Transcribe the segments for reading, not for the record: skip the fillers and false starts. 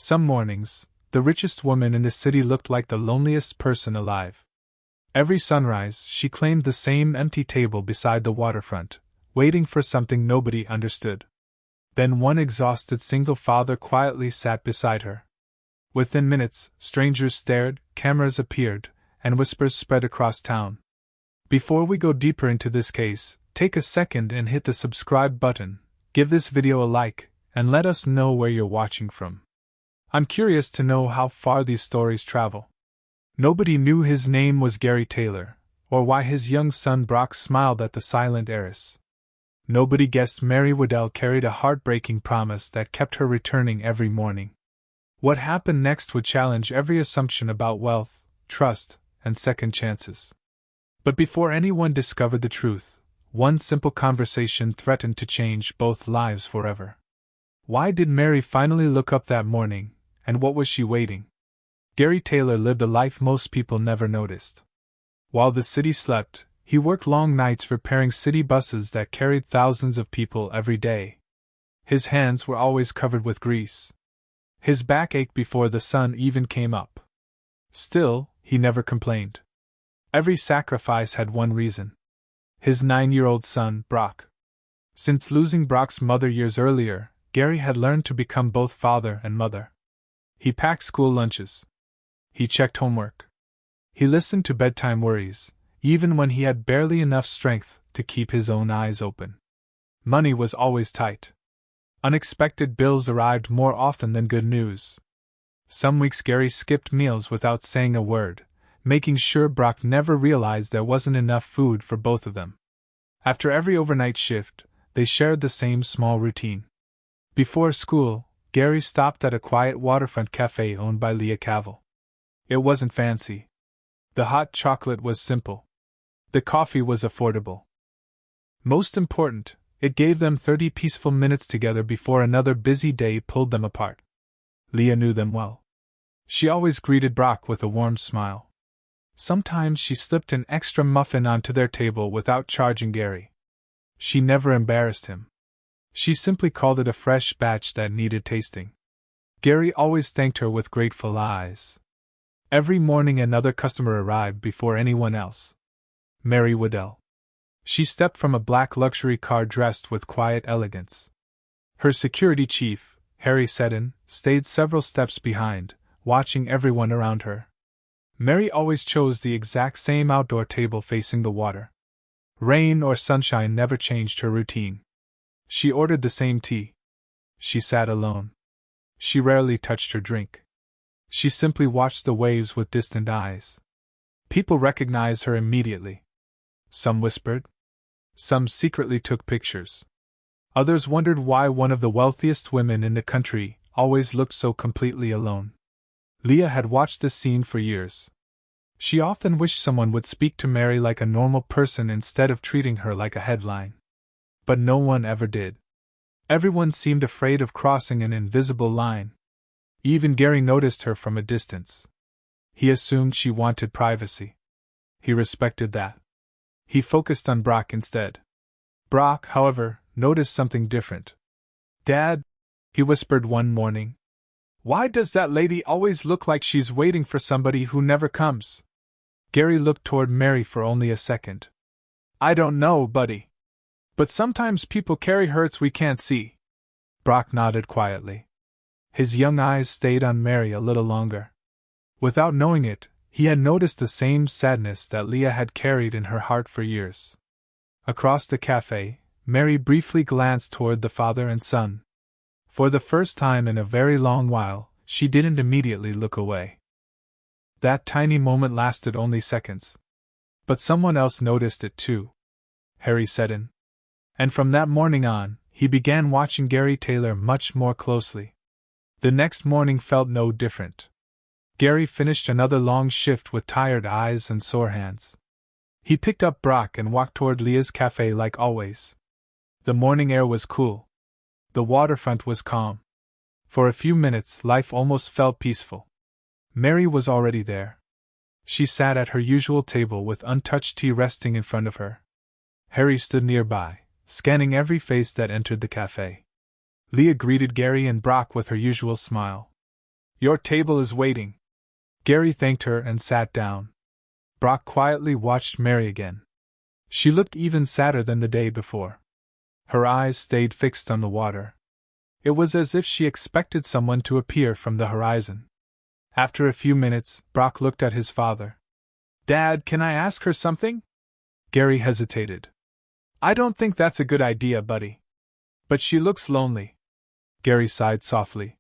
Some mornings, the richest woman in the city looked like the loneliest person alive. Every sunrise, she claimed the same empty table beside the waterfront, waiting for something nobody understood. Then one exhausted single father quietly sat beside her. Within minutes, strangers stared, cameras appeared, and whispers spread across town. Before we go deeper into this case, take a second and hit the subscribe button, give this video a like, and let us know where you're watching from. I'm curious to know how far these stories travel. Nobody knew his name was Gary Taylor, or why his young son Brock smiled at the silent heiress. Nobody guessed Mary Waddell carried a heartbreaking promise that kept her returning every morning. What happened next would challenge every assumption about wealth, trust, and second chances. But before anyone discovered the truth, one simple conversation threatened to change both lives forever. Why did Mary finally look up that morning, and what was she waiting? Gary Taylor lived a life most people never noticed. While the city slept, he worked long nights repairing city buses that carried thousands of people every day. His hands were always covered with grease. His back ached before the sun even came up. Still, he never complained. Every sacrifice had one reason. His 9-year-old son, Brock. Since losing Brock's mother years earlier, Gary had learned to become both father and mother. He packed school lunches. He checked homework. He listened to bedtime worries, even when he had barely enough strength to keep his own eyes open. Money was always tight. Unexpected bills arrived more often than good news. Some weeks Gary skipped meals without saying a word, making sure Brock never realized there wasn't enough food for both of them. After every overnight shift, they shared the same small routine. Before school, Gary stopped at a quiet waterfront cafe owned by Leah Cavell. It wasn't fancy. The hot chocolate was simple. The coffee was affordable. Most important, it gave them 30 peaceful minutes together before another busy day pulled them apart. Leah knew them well. She always greeted Brock with a warm smile. Sometimes she slipped an extra muffin onto their table without charging Gary. She never embarrassed him. She simply called it a fresh batch that needed tasting. Gary always thanked her with grateful eyes. Every morning another customer arrived before anyone else. Mary Waddell. She stepped from a black luxury car dressed with quiet elegance. Her security chief, Heiress, stayed several steps behind, watching everyone around her. Mary always chose the exact same outdoor table facing the water. Rain or sunshine never changed her routine. She ordered the same tea. She sat alone. She rarely touched her drink. She simply watched the waves with distant eyes. People recognized her immediately. Some whispered. Some secretly took pictures. Others wondered why one of the wealthiest women in the country always looked so completely alone. Leah had watched this scene for years. She often wished someone would speak to Mary like a normal person instead of treating her like a headline. But no one ever did. Everyone seemed afraid of crossing an invisible line. Even Gary noticed her from a distance. He assumed she wanted privacy. He respected that. He focused on Brock instead. Brock, however, noticed something different. "Dad," he whispered one morning, "why does that lady always look like she's waiting for somebody who never comes?" Gary looked toward Mary for only a second. "I don't know, buddy. But sometimes people carry hurts we can't see." Brock nodded quietly. His young eyes stayed on Mary a little longer. Without knowing it, he had noticed the same sadness that Leah had carried in her heart for years. Across the cafe, Mary briefly glanced toward the father and son. For the first time in a very long while, she didn't immediately look away. That tiny moment lasted only seconds. But someone else noticed it too. Heiress. And from that morning on, he began watching Gary Taylor much more closely. The next morning felt no different. Gary finished another long shift with tired eyes and sore hands. He picked up Brock and walked toward Leah's cafe like always. The morning air was cool. The waterfront was calm. For a few minutes, life almost felt peaceful. Mary was already there. She sat at her usual table with untouched tea resting in front of her. Harry stood nearby, scanning every face that entered the cafe. Leah greeted Gary and Brock with her usual smile. Your table is waiting. Gary thanked her and sat down. Brock quietly watched Mary again. She looked even sadder than the day before. Her eyes stayed fixed on the water. It was as if she expected someone to appear from the horizon. After a few minutes, Brock looked at his father. Dad, can I ask her something? Gary hesitated. I don't think that's a good idea, buddy. But she looks lonely. Gary sighed softly.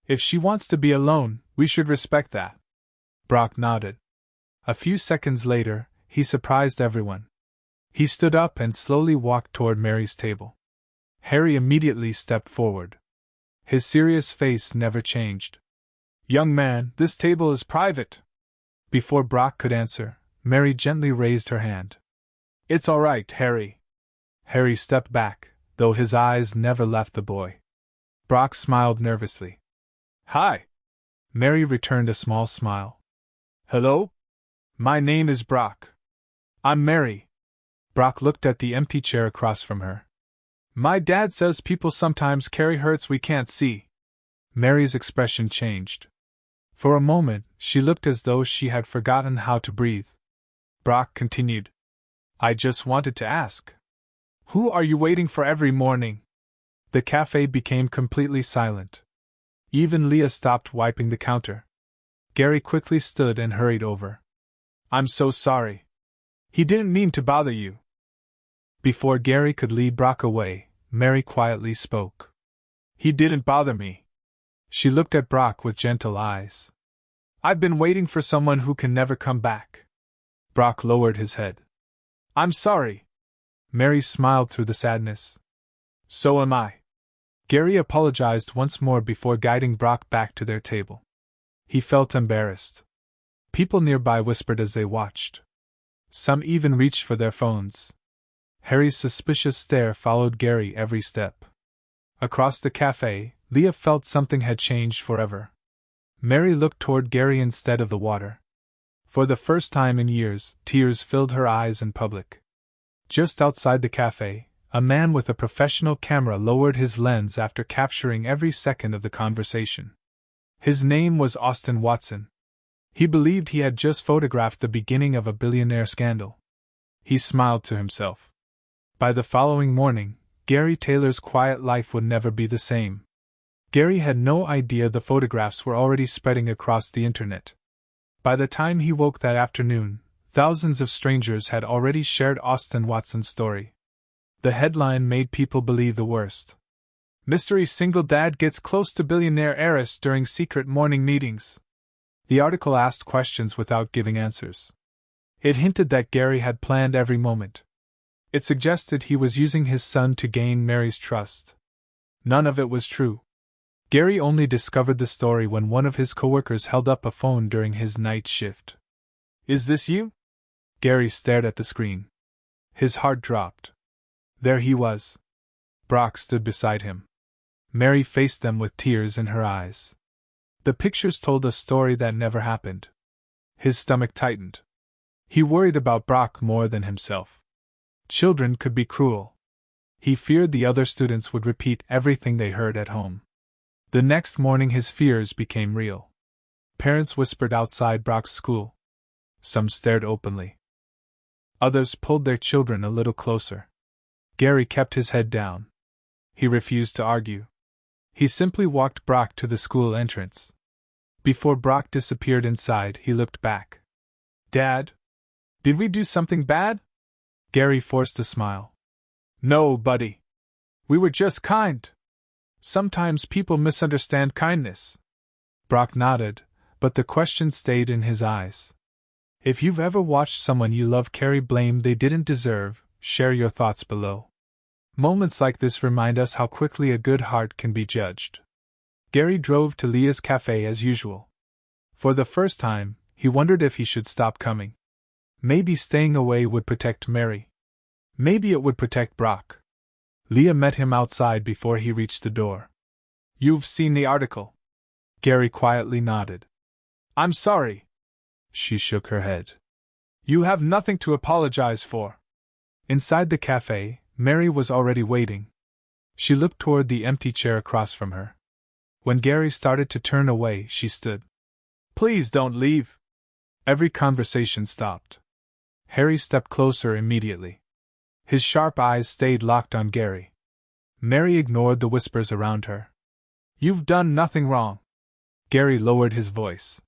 If she wants to be alone, we should respect that. Brock nodded. A few seconds later, he surprised everyone. He stood up and slowly walked toward Mary's table. Harry immediately stepped forward. His serious face never changed. Young man, this table is private. Before Brock could answer, Mary gently raised her hand. It's all right, Harry. Harry stepped back, though his eyes never left the boy. Brock smiled nervously. Hi. Mary returned a small smile. Hello? My name is Brock. I'm Mary. Brock looked at the empty chair across from her. My dad says people sometimes carry hurts we can't see. Mary's expression changed. For a moment, she looked as though she had forgotten how to breathe. Brock continued. I just wanted to ask. Who are you waiting for every morning? The cafe became completely silent. Even Leah stopped wiping the counter. Gary quickly stood and hurried over. I'm so sorry. He didn't mean to bother you. Before Gary could lead Brock away, Mary quietly spoke. He didn't bother me. She looked at Brock with gentle eyes. I've been waiting for someone who can never come back. Brock lowered his head. I'm sorry. Mary smiled through the sadness. So am I. Gary apologized once more before guiding Brock back to their table. He felt embarrassed. People nearby whispered as they watched. Some even reached for their phones. Harry's suspicious stare followed Gary every step. Across the cafe, Leah felt something had changed forever. Mary looked toward Gary instead of the water. For the first time in years, tears filled her eyes in public. Just outside the cafe, a man with a professional camera lowered his lens after capturing every second of the conversation. His name was Austin Watson. He believed he had just photographed the beginning of a billionaire scandal. He smiled to himself. By the following morning, Gary Taylor's quiet life would never be the same. Gary had no idea the photographs were already spreading across the internet. By the time he woke that afternoon, thousands of strangers had already shared Austin Watson's story. The headline made people believe the worst. Mystery single dad gets close to billionaire heiress during secret morning meetings. The article asked questions without giving answers. It hinted that Gary had planned every moment. It suggested he was using his son to gain Mary's trust. None of it was true. Gary only discovered the story when one of his coworkers held up a phone during his night shift. Is this you? Gary stared at the screen. His heart dropped. There he was. Brock stood beside him. Mary faced them with tears in her eyes. The pictures told a story that never happened. His stomach tightened. He worried about Brock more than himself. Children could be cruel. He feared the other students would repeat everything they heard at home. The next morning his fears became real. Parents whispered outside Brock's school. Some stared openly. Others pulled their children a little closer. Gary kept his head down. He refused to argue. He simply walked Brock to the school entrance. Before Brock disappeared inside, he looked back. Dad? Did we do something bad? Gary forced a smile. No, buddy. We were just kind. Sometimes people misunderstand kindness. Brock nodded, but the question stayed in his eyes. If you've ever watched someone you love carry blame they didn't deserve, share your thoughts below. Moments like this remind us how quickly a good heart can be judged. Gary drove to Leah's cafe as usual. For the first time, he wondered if he should stop coming. Maybe staying away would protect Mary. Maybe it would protect Brock. Leah met him outside before he reached the door. You've seen the article. Gary quietly nodded. I'm sorry. She shook her head. You have nothing to apologize for. Inside the cafe, Mary was already waiting. She looked toward the empty chair across from her. When Gary started to turn away, she stood. "Please don't leave." Every conversation stopped. Harry stepped closer immediately. His sharp eyes stayed locked on Gary. Mary ignored the whispers around her. "You've done nothing wrong." Gary lowered his voice.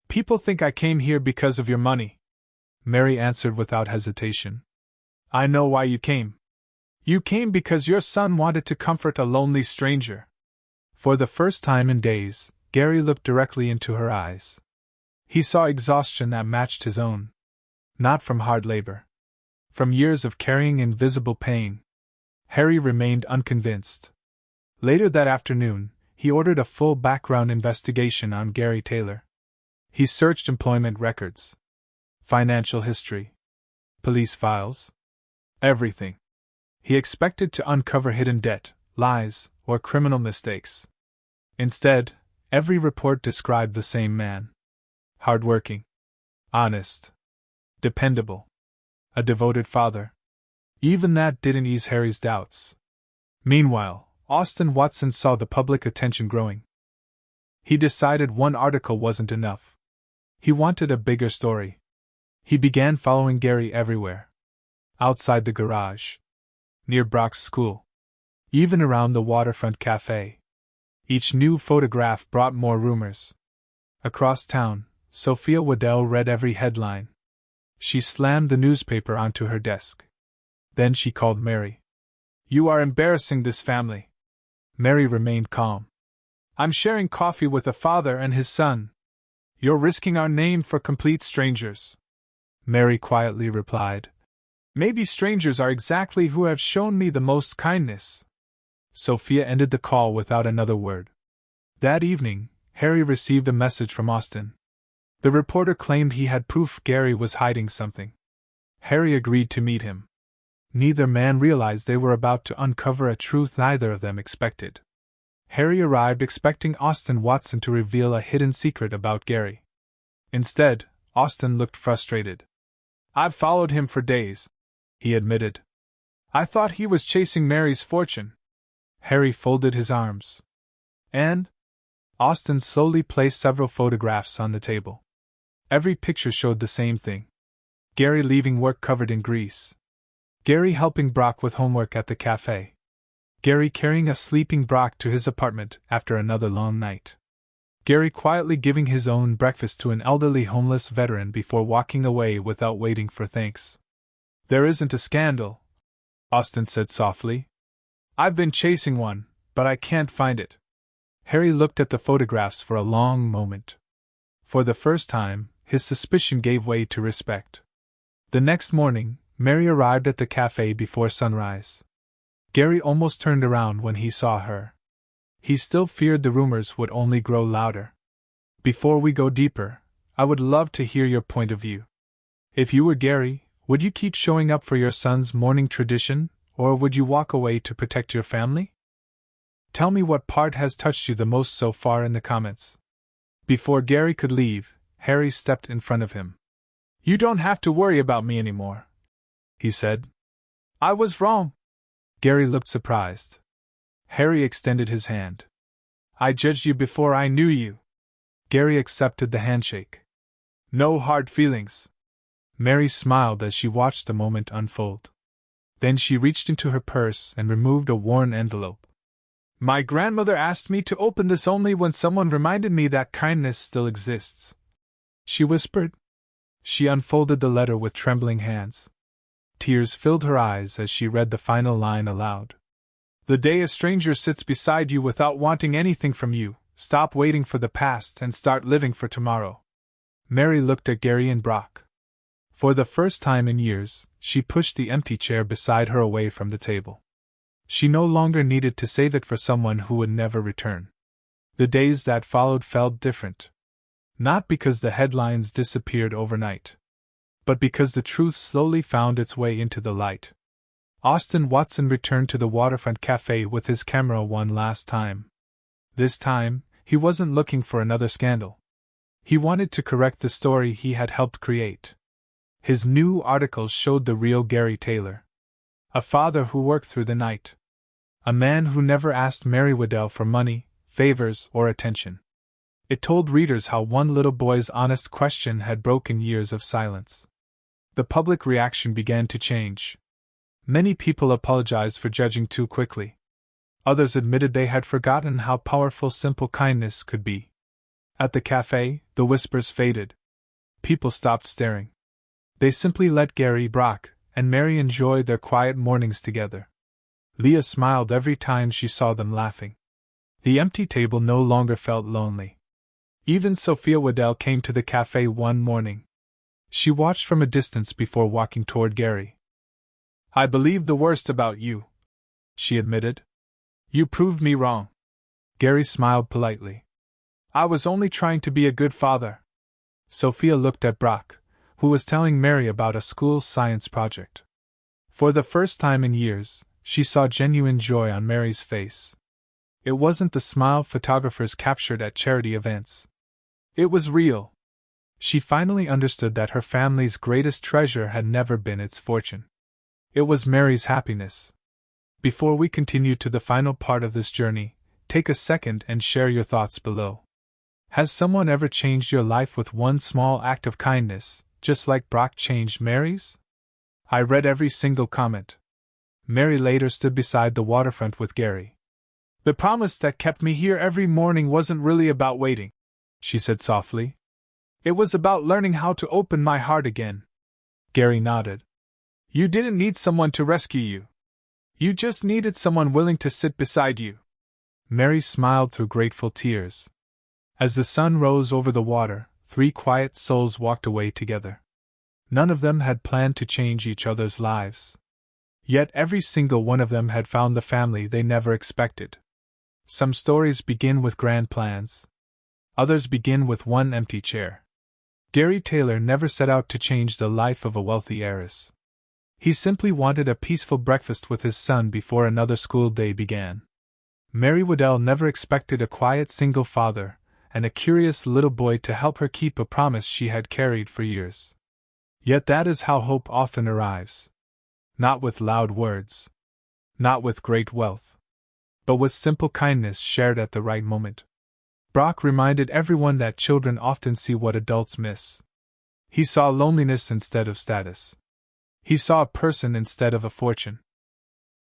"People think I came here because of your money." Mary answered without hesitation. "I know why you came. You came because your son wanted to comfort a lonely stranger." For the first time in days, Gary looked directly into her eyes. He saw exhaustion that matched his own. Not from hard labor. From years of carrying invisible pain. Harry remained unconvinced. Later that afternoon, he ordered a full background investigation on Gary Taylor. He searched employment records, financial history, police files, everything. He expected to uncover hidden debt, lies, or criminal mistakes. Instead, every report described the same man. Hardworking, honest, dependable, a devoted father. Even that didn't ease Harry's doubts. Meanwhile, Austin Watson saw the public attention growing. He decided one article wasn't enough. He wanted a bigger story. He began following Gary everywhere. Outside the garage. Near Brock's school. Even around the waterfront cafe. Each new photograph brought more rumors. Across town, Sophia Waddell read every headline. She slammed the newspaper onto her desk. Then she called Mary. "You are embarrassing this family." Mary remained calm. "I'm sharing coffee with a father and his son. You're risking our name for complete strangers." Mary quietly replied, "Maybe strangers are exactly who have shown me the most kindness." Sophia ended the call without another word. That evening, Harry received a message from Austin. The reporter claimed he had proof Gary was hiding something. Harry agreed to meet him. Neither man realized they were about to uncover a truth neither of them expected. Harry arrived expecting Austin Watson to reveal a hidden secret about Gary. Instead, Austin looked frustrated. "I've followed him for days," he admitted. "I thought he was chasing Mary's fortune." Harry folded his arms. "And?" Austin slowly placed several photographs on the table. Every picture showed the same thing. Gary leaving work covered in grease. Gary helping Brock with homework at the cafe. Gary carrying a sleeping Brock to his apartment after another long night. Gary quietly giving his own breakfast to an elderly homeless veteran before walking away without waiting for thanks. "There isn't a scandal," Austin said softly. "I've been chasing one, but I can't find it." Harry looked at the photographs for a long moment. For the first time, his suspicion gave way to respect. The next morning, Mary arrived at the cafe before sunrise. Gary almost turned around when he saw her. He still feared the rumors would only grow louder. "Before we go deeper, I would love to hear your point of view. If you were Gary, would you keep showing up for your son's morning tradition, or would you walk away to protect your family? Tell me what part has touched you the most so far in the comments." Before Gary could leave, Harry stepped in front of him. "You don't have to worry about me anymore," he said. "I was wrong." Gary looked surprised. Harry extended his hand. "I judged you before I knew you." Gary accepted the handshake. "No hard feelings." Mary smiled as she watched the moment unfold. Then she reached into her purse and removed a worn envelope. "My grandmother asked me to open this only when someone reminded me that kindness still exists," she whispered. She unfolded the letter with trembling hands. Tears filled her eyes as she read the final line aloud. "The day a stranger sits beside you without wanting anything from you, stop waiting for the past and start living for tomorrow." Mary looked at Gary and Brock. For the first time in years, she pushed the empty chair beside her away from the table. She no longer needed to save it for someone who would never return. The days that followed felt different. Not because the headlines disappeared overnight, but because the truth slowly found its way into the light. Austin Watson returned to the waterfront cafe with his camera one last time. This time, he wasn't looking for another scandal. He wanted to correct the story he had helped create. His new articles showed the real Gary Taylor. A father who worked through the night. A man who never asked Mary Waddell for money, favors, or attention. It told readers how one little boy's honest question had broken years of silence. The public reaction began to change. Many people apologized for judging too quickly. Others admitted they had forgotten how powerful simple kindness could be. At the cafe, the whispers faded. People stopped staring. They simply let Gary, Brock, and Mary enjoy their quiet mornings together. Leah smiled every time she saw them laughing. The empty table no longer felt lonely. Even Sophia Waddell came to the cafe one morning. She watched from a distance before walking toward Gary. "I believed the worst about you," she admitted. "You proved me wrong." Gary smiled politely. "I was only trying to be a good father." Sophia looked at Brock, who was telling Mary about a school science project. For the first time in years, she saw genuine joy on Mary's face. It wasn't the smile photographers captured at charity events. It was real. She finally understood that her family's greatest treasure had never been its fortune. It was Mary's happiness. Before we continue to the final part of this journey, take a second and share your thoughts below. Has someone ever changed your life with one small act of kindness, just like Brock changed Mary's? I read every single comment. Mary later stood beside the waterfront with Gary. "The promise that kept me here every morning wasn't really about waiting," she said softly. "It was about learning how to open my heart again." Gary nodded. "You didn't need someone to rescue you. You just needed someone willing to sit beside you." Mary smiled through grateful tears. As the sun rose over the water, 3 quiet souls walked away together. None of them had planned to change each other's lives. Yet every single one of them had found the family they never expected. Some stories begin with grand plans. Others begin with one empty chair. Gary Taylor never set out to change the life of a wealthy heiress. He simply wanted a peaceful breakfast with his son before another school day began. Mary Waddell never expected a quiet single father and a curious little boy to help her keep a promise she had carried for years. Yet that is how hope often arrives. Not with loud words. Not with great wealth. But with simple kindness shared at the right moment. Brock reminded everyone that children often see what adults miss. He saw loneliness instead of status. He saw a person instead of a fortune.